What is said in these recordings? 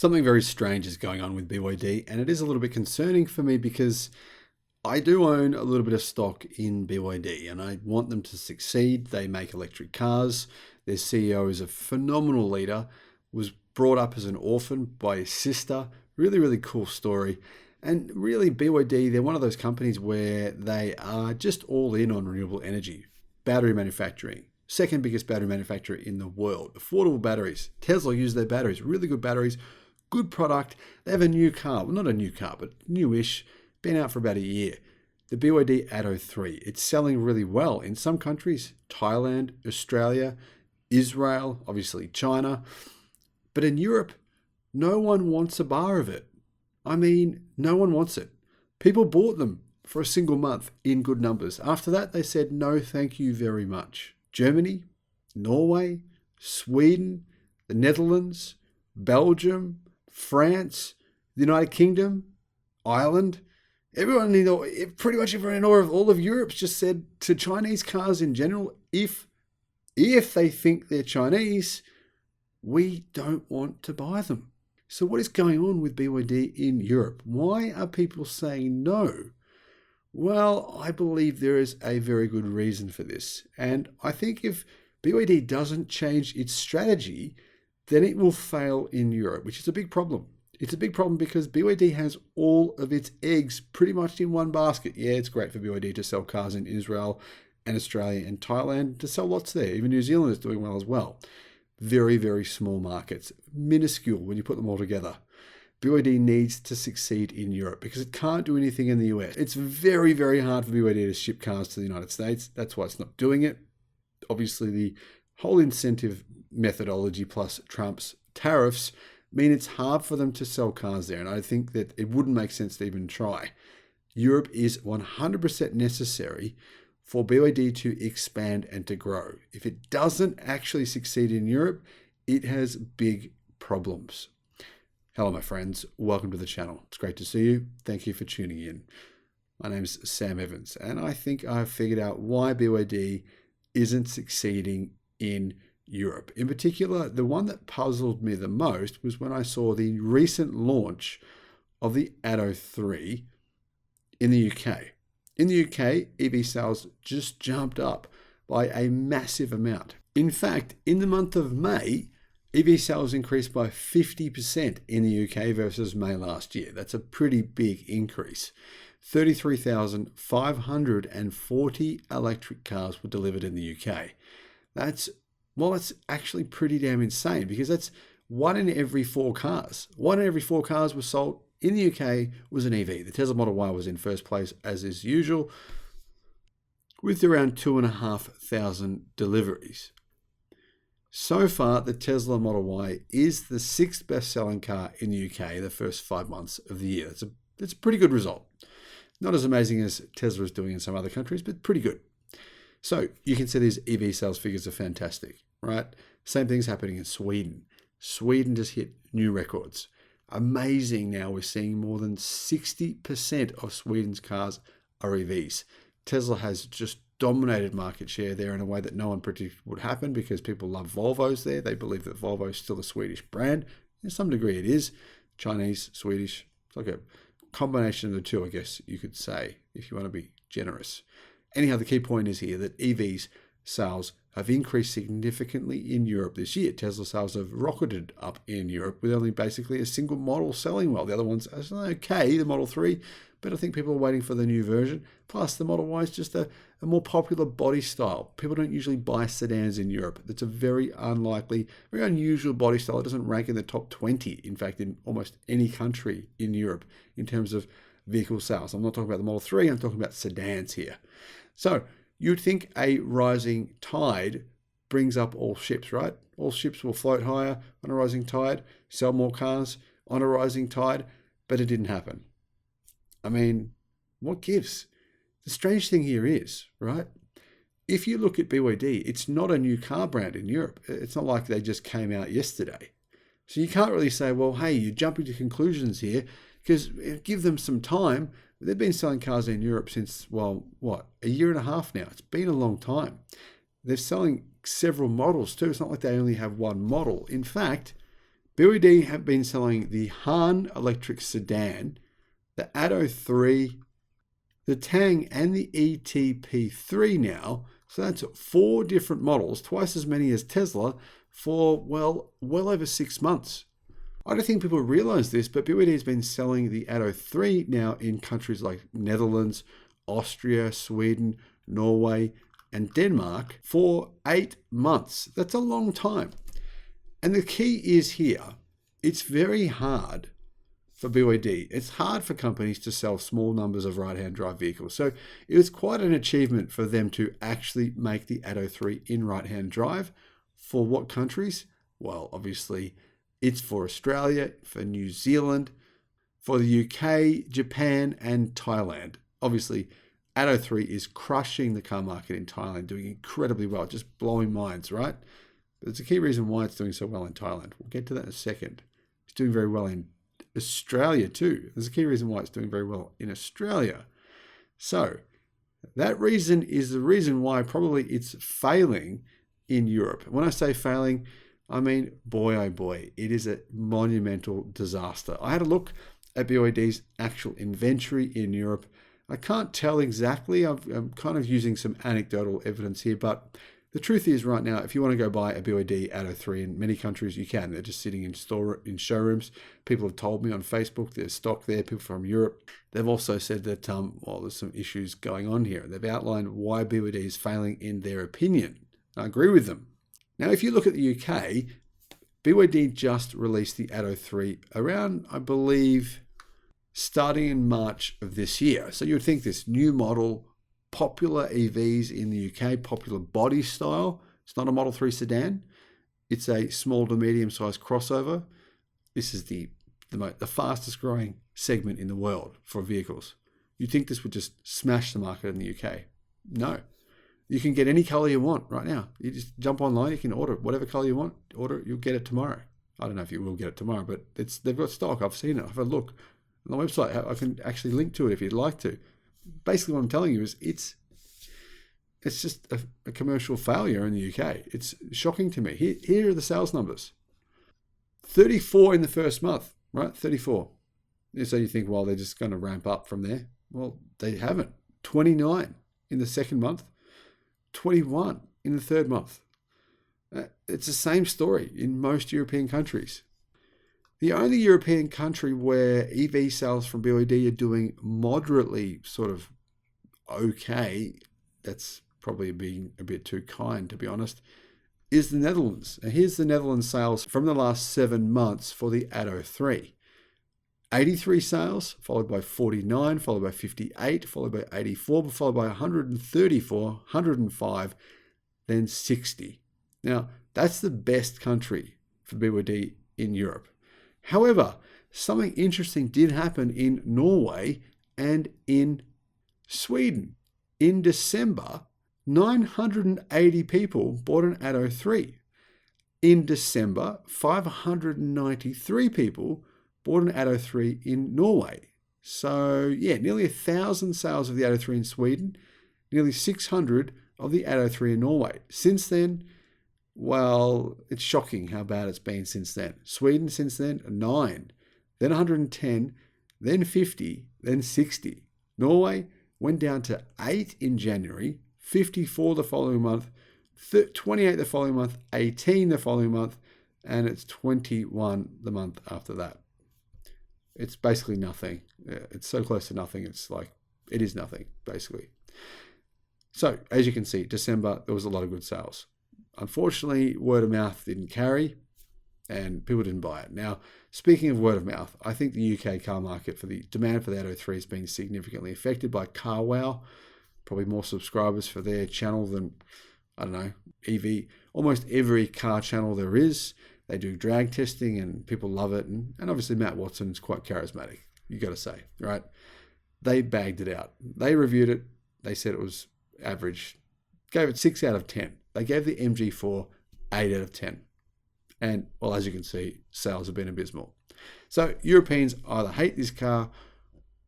Something very strange is going on with BYD, and it is a little bit concerning for me because I do own a little bit of stock in BYD and I want them to succeed. They make electric cars. Their CEO is a phenomenal leader, was brought up as an orphan by his sister. Really, really cool story. And really, BYD, they're one of those companies where they are just all in on renewable energy, battery manufacturing. Second biggest battery manufacturer in the world. Affordable batteries. Tesla use their batteries, really good batteries, good product. They have a new car, well, not a new car, but newish, been out for about a year. The BYD Atto 3. It's selling really well in some countries, Thailand, Australia, Israel, obviously China. But in Europe, no one wants a bar of it. I mean, no one wants it. People bought them for a single month in good numbers. After that, they said, no, thank you very much. Germany, Norway, Sweden, the Netherlands, Belgium, France, the United Kingdom, Ireland, pretty much everyone in all of Europe's just said to Chinese cars in general, if they think they're Chinese, we don't want to buy them. So what is going on with BYD in Europe? Why are people saying no? Well, I believe there is a very good reason for this. And I think if BYD doesn't change its strategy, then it will fail in Europe, which is a big problem. It's a big problem because BYD has all of its eggs pretty much in one basket. Yeah, it's great for BYD to sell cars in Israel and Australia and Thailand, to sell lots there. Even New Zealand is doing well as well. Very, very small markets, minuscule when you put them all together. BYD needs to succeed in Europe because it can't do anything in the US. It's very, very hard for BYD to ship cars to the United States. That's why it's not doing it. Obviously, the whole incentive methodology plus Trump's tariffs mean it's hard for them to sell cars there. And I think that it wouldn't make sense to even try. Europe is 100% necessary for BYD to expand and to grow. If it doesn't actually succeed in Europe, it has big problems. Hello, my friends. Welcome to the channel. It's great to see you. Thank you for tuning in. My name's Sam Evans, and I think I've figured out why BYD isn't succeeding in Europe. In particular, the one that puzzled me the most was when I saw the recent launch of the Atto 3 in the UK. In the UK, EV sales just jumped up by a massive amount. In fact, in the month of May, EV sales increased by 50% in the UK versus May last year. That's a pretty big increase. 33,540 electric cars were delivered in the UK. That's actually pretty damn insane because that's 1 in every 4 cars. 1 in every 4 cars was sold in the UK was an EV. The Tesla Model Y was in first place as is usual with around 2,500 deliveries. So far, the Tesla Model Y is the 6th best-selling car in the UK the first 5 months of the year. That's a pretty good result. Not as amazing as Tesla is doing in some other countries, but pretty good. So you can see these EV sales figures are fantastic, right? Same thing's happening in Sweden. Sweden just hit new records. Amazing now we're seeing more than 60% of Sweden's cars are EVs. Tesla has just dominated market share there in a way that no one predicted would happen because people love Volvos there. They believe that Volvo is still a Swedish brand. To some degree it is. Chinese, Swedish. It's like a combination of the two, I guess you could say, if you want to be generous. Anyhow, the key point is here that EVs sales have increased significantly in Europe this year. Tesla sales have rocketed up in Europe with only basically a single model selling well. The other ones are okay, the Model 3, but I think people are waiting for the new version. Plus, the Model Y is just a more popular body style. People don't usually buy sedans in Europe. It's a very unlikely, very unusual body style. It doesn't rank in the top 20, in fact, in almost any country in Europe in terms of vehicle sales. I'm not talking about the Model 3, I'm talking about sedans here. So you'd think a rising tide brings up all ships, right? All ships will float higher on a rising tide, sell more cars on a rising tide, but it didn't happen. I mean, what gives? The strange thing here is, right? If you look at BYD, it's not a new car brand in Europe. It's not like they just came out yesterday. So you can't really say, well, hey, you're jumping to conclusions here because give them some time. They've been selling cars in Europe since, well, what, a year and a half now. It's been a long time. They're selling several models too. It's not like they only have one model. In fact, BYD have been selling the Han electric sedan, the Atto 3, the Tang, and the ETP3 now. So that's 4 different models, twice as many as Tesla, for, well over 6 months. I don't think people realize this, but BYD has been selling the Atto 3 now in countries like Netherlands, Austria, Sweden, Norway, and Denmark for 8 months. That's a long time. And the key is here, it's very hard for BYD. It's hard for companies to sell small numbers of right-hand drive vehicles. So it was quite an achievement for them to actually make the Atto 3 in right-hand drive. For what countries? Well, obviously, it's for Australia, for New Zealand, for the UK, Japan, and Thailand. Obviously, Atto 3 is crushing the car market in Thailand, doing incredibly well, just blowing minds, right? But there's a key reason why it's doing so well in Thailand. We'll get to that in a second. It's doing very well in Australia too. There's a key reason why it's doing very well in Australia. So that reason is the reason why probably it's failing in Europe. When I say failing, I mean, boy, oh boy, it is a monumental disaster. I had a look at BYD's actual inventory in Europe. I can't tell exactly. I'm kind of using some anecdotal evidence here, but the truth is right now, if you want to go buy a BYD Atto 3 in many countries, you can. They're just sitting in showrooms. People have told me on Facebook there's stock there, people from Europe. They've also said that, well, there's some issues going on here. They've outlined why BYD is failing in their opinion. I agree with them. Now, if you look at the UK, BYD just released the Atto 3 around, I believe, starting in March of this year. So you would think this new model, popular EVs in the UK, popular body style. It's not a Model 3 sedan. It's a small to medium-sized crossover. This is the fastest growing segment in the world for vehicles. You'd think this would just smash the market in the UK. No. You can get any color you want right now. You just jump online, you can order whatever color you want. Order it, you'll get it tomorrow. I don't know if you will get it tomorrow, but they've got stock. I've seen it. I've had a look on the website. I can actually link to it if you'd like to. Basically, what I'm telling you is it's just a commercial failure in the UK. It's shocking to me. Here are the sales numbers. 34 in the first month, right? 34. So you think, well, they're just going to ramp up from there. Well, they haven't. 29 in the second month. 21 in the third month. It's the same story in most European countries. The only European country where EV sales from BYD are doing moderately sort of okay, that's probably being a bit too kind to be honest, is the Netherlands. And here's the Netherlands sales from the last 7 months for the Atto 3. 83 sales, followed by 49, followed by 58, followed by 84, followed by 134, 105, then 60. Now, that's the best country for BYD in Europe. However, something interesting did happen in Norway and in Sweden. In December, 980 people bought an Atto 3. In December, 593 people bought an Atto 3 in Norway. So yeah, nearly 1,000 sales of the Atto 3 in Sweden, nearly 600 of the Atto 3 in Norway. Since then, well, it's shocking how bad it's been since then. Sweden since then, 9, then 110, then 50, then 60. Norway went down to 8 in January, 54 the following month, 28 the following month, 18 the following month, and it's 21 the month after that. It's basically nothing. It's so close to nothing. It's like, it is nothing, basically. So, as you can see, December, there was a lot of good sales. Unfortunately, word of mouth didn't carry and people didn't buy it. Now, speaking of word of mouth, I think the UK car market for the demand for the Atto 3 has been significantly affected by CarWow. Probably more subscribers for their channel than, I don't know, EV. Almost every car channel there is. They do drag testing and people love it. And obviously Matt Watson's quite charismatic, you got to say, right? They bagged it out. They reviewed it. They said it was average. Gave it 6 out of 10. They gave the MG4 8 out of 10. And, well, as you can see, sales have been abysmal. So Europeans either hate this car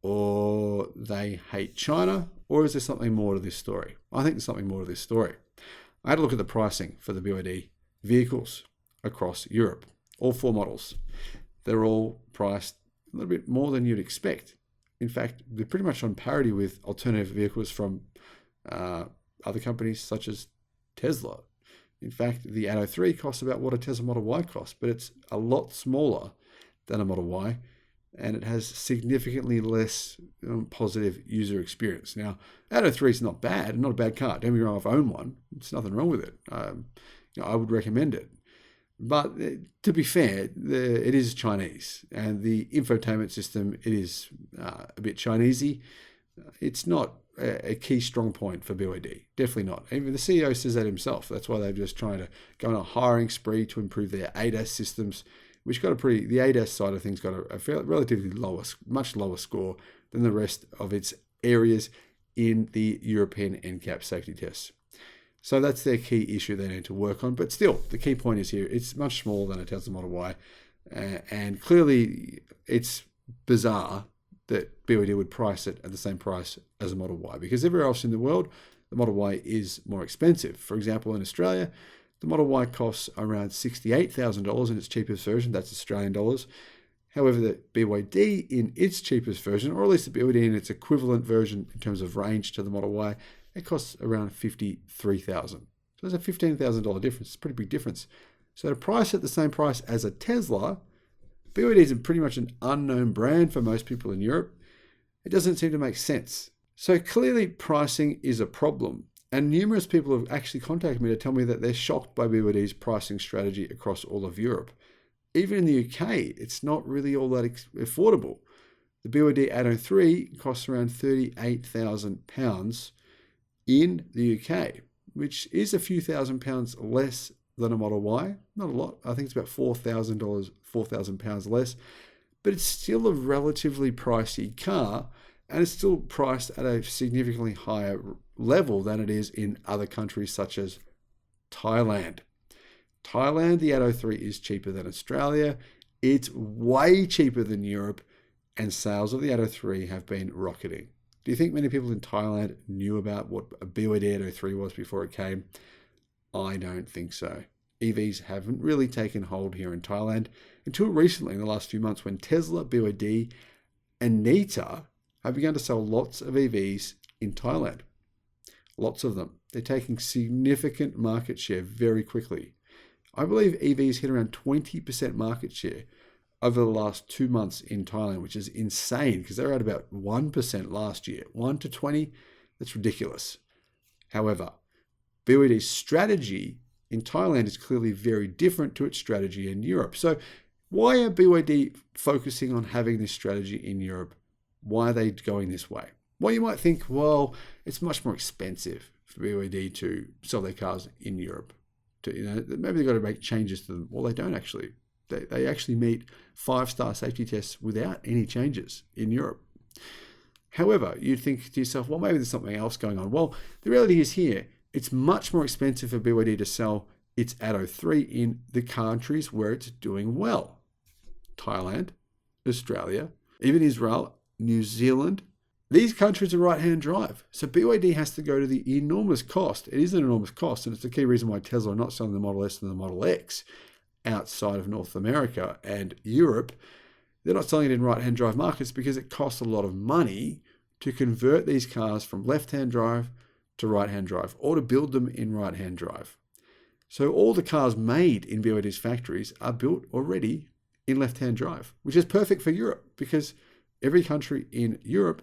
or they hate China, or is there something more to this story? I think there's something more to this story. I had a look at the pricing for the BYD vehicles across Europe. all 4 models. They're all priced a little bit more than you'd expect. In fact, they're pretty much on parity with alternative vehicles from other companies such as Tesla. In fact, the Atto 3 costs about what a Tesla Model Y costs, but it's a lot smaller than a Model Y, and it has significantly less positive user experience. Now, Atto 3 is not bad, not a bad car. Don't get me wrong, I've owned one. There's nothing wrong with it. I would recommend it. But to be fair, it is Chinese, and the infotainment system, it is a bit Chinesey. It's not a key strong point for BYD. Definitely not. Even the CEO says that himself. That's why they're just trying to go on a hiring spree to improve their ADAS systems, which got the ADAS side of things got a relatively much lower score than the rest of its areas in the European NCAP safety tests. So that's their key issue they need to work on. But still, the key point is here, it's much smaller than a Tesla Model Y. And clearly, it's bizarre that BYD would price it at the same price as a Model Y, because everywhere else in the world, the Model Y is more expensive. For example, in Australia, the Model Y costs around $68,000 in its cheapest version. That's Australian dollars. However, the BYD in its cheapest version, or at least the BYD in its equivalent version in terms of range to the Model Y, it costs around $53,000. So there's a $15,000 difference. It's a pretty big difference. So to price at the same price as a Tesla, BYD is pretty much an unknown brand for most people in Europe. It doesn't seem to make sense. So clearly pricing is a problem. And numerous people have actually contacted me to tell me that they're shocked by BYD's pricing strategy across all of Europe. Even in the UK, it's not really all that affordable. The BYD Atto 3 costs around £38,000 in the UK, which is a few £1,000s less than a Model Y. Not a lot. I think it's about £4,000 less, but it's still a relatively pricey car, and it's still priced at a significantly higher level than it is in other countries such as Thailand. Thailand, the Atto 3 is cheaper than Australia. It's way cheaper than Europe, and sales of the Atto 3 have been rocketing. Do you think many people in Thailand knew about what a BYD Atto 3 was before it came? I don't think so. EVs haven't really taken hold here in Thailand until recently, in the last few months, when Tesla, BYD, and NIO have begun to sell lots of EVs in Thailand. Lots of them. They're taking significant market share very quickly. I believe EVs hit around 20% market share over the last 2 months in Thailand, which is insane because they were at about 1% last year. 1 to 20, that's ridiculous. However, BYD's strategy in Thailand is clearly very different to its strategy in Europe. So why are BYD focusing on having this strategy in Europe? Why are they going this way? Well, you might think, well, it's much more expensive for BYD to sell their cars in Europe. Maybe they've got to make changes to them. Well, they don't actually. They actually meet 5-star safety tests without any changes in Europe. However, you'd think to yourself, well, maybe there's something else going on. Well, the reality is here, it's much more expensive for BYD to sell its Atto 3 in the countries where it's doing well. Thailand, Australia, even Israel, New Zealand. These countries are right-hand drive. So BYD has to go to the enormous cost. It is an enormous cost, and it's the key reason why Tesla are not selling the Model S and the Model X outside of North America and Europe. They're not selling it in right-hand drive markets because it costs a lot of money to convert these cars from left-hand drive to right-hand drive, or to build them in right-hand drive. So all the cars made in BYD's factories are built already in left-hand drive, which is perfect for Europe because every country in Europe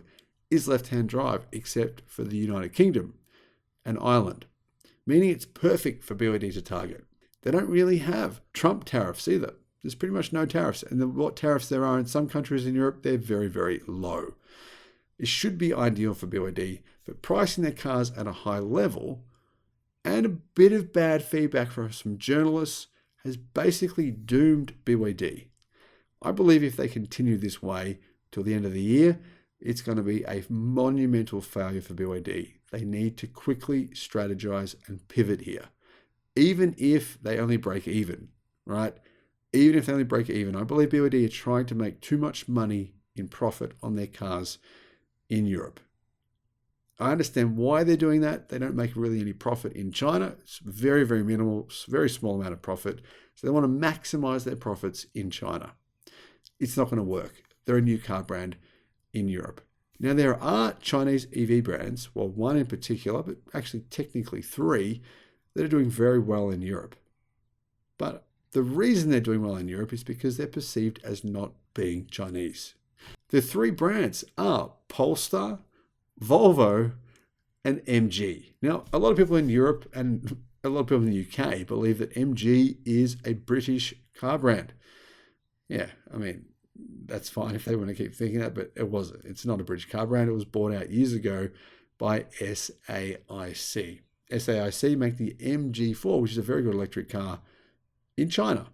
is left-hand drive except for the United Kingdom and Ireland, meaning it's perfect for BYD to target. They don't really have Trump tariffs either. There's pretty much no tariffs. And what tariffs there are in some countries in Europe, they're very, very low. It should be ideal for BYD, but pricing their cars at a high level and a bit of bad feedback from some journalists has basically doomed BYD. I believe if they continue this way till the end of the year, it's going to be a monumental failure for BYD. They need to quickly strategize and pivot here. Even if they only break even, right? Even if they only break even, I believe BYD are trying to make too much money in profit on their cars in Europe. I understand why they're doing that. They don't make really any profit in China. It's very, very minimal, very small amount of profit. So they want to maximize their profits in China. It's not going to work. They're a new car brand in Europe. Now, there are Chinese EV brands, well, one in particular, but actually technically three, that are doing very well in Europe. But the reason they're doing well in Europe is because they're perceived as not being Chinese. The three brands are Polestar, Volvo, and MG. Now, a lot of people in Europe and a lot of people in the UK believe that MG is a British car brand. Yeah, I mean, that's fine if they want to keep thinking that, but it wasn't. It's not a British car brand. It was bought out years ago by SAIC. SAIC make the MG4, which is a very good electric car in China.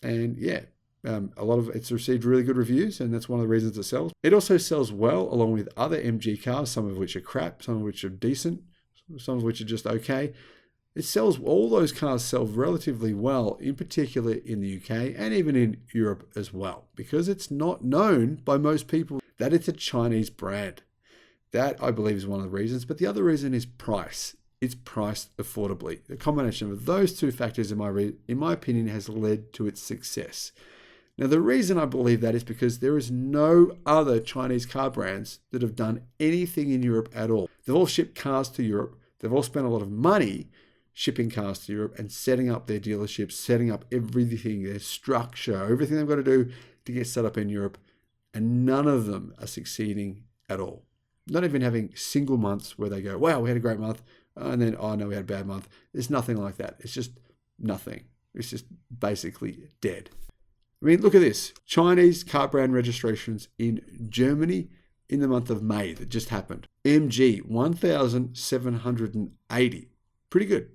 And yeah, a lot of it's received really good reviews, and that's one of the reasons it sells. It also sells well along with other MG cars, some of which are crap, some of which are decent, some of which are just okay. It sells, all those cars sell relatively well, in particular in the UK and even in Europe as well, because it's not known by most people that it's a Chinese brand. That, I believe, is one of the reasons. But the other reason is price. It's priced affordably. The combination of those two factors, in my opinion, has led to its success. Now, the reason I believe that is because there is no other Chinese car brands that have done anything in Europe at all. They've all shipped cars to Europe. They've all spent a lot of money shipping cars to Europe and setting up their dealerships, setting up everything, their structure, everything they've got to do to get set up in Europe. And none of them are succeeding at all. Not even having single months where they go, wow, we had a great month. And then, oh no, we had a bad month. There's nothing like that. It's just nothing. It's just basically dead. I mean, look at this. Chinese car brand registrations in Germany in the month of May that just happened. MG, 1,780. Pretty good.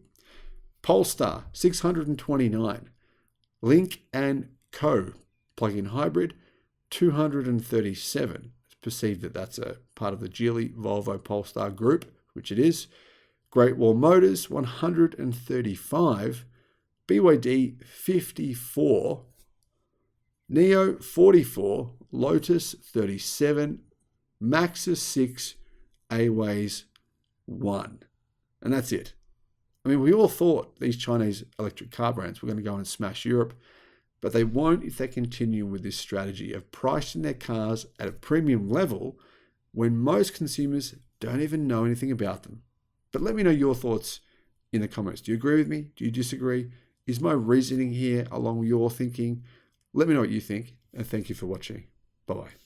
Polestar, 629. Lynk & Co. plug-in hybrid, 237. It's perceived that that's a part of the Geely Volvo Polestar group, which it is. Great Wall Motors, 135. BYD, 54. NIO, 44. Lotus, 37. Maxus, 6. Aways, 1. And that's it. I mean, we all thought these Chinese electric car brands were going to go and smash Europe, but they won't if they continue with this strategy of pricing their cars at a premium level when most consumers don't even know anything about them. But let me know your thoughts in the comments. Do you agree with me? Do you disagree? Is my reasoning here along with your thinking? Let me know what you think, and thank you for watching. Bye-bye.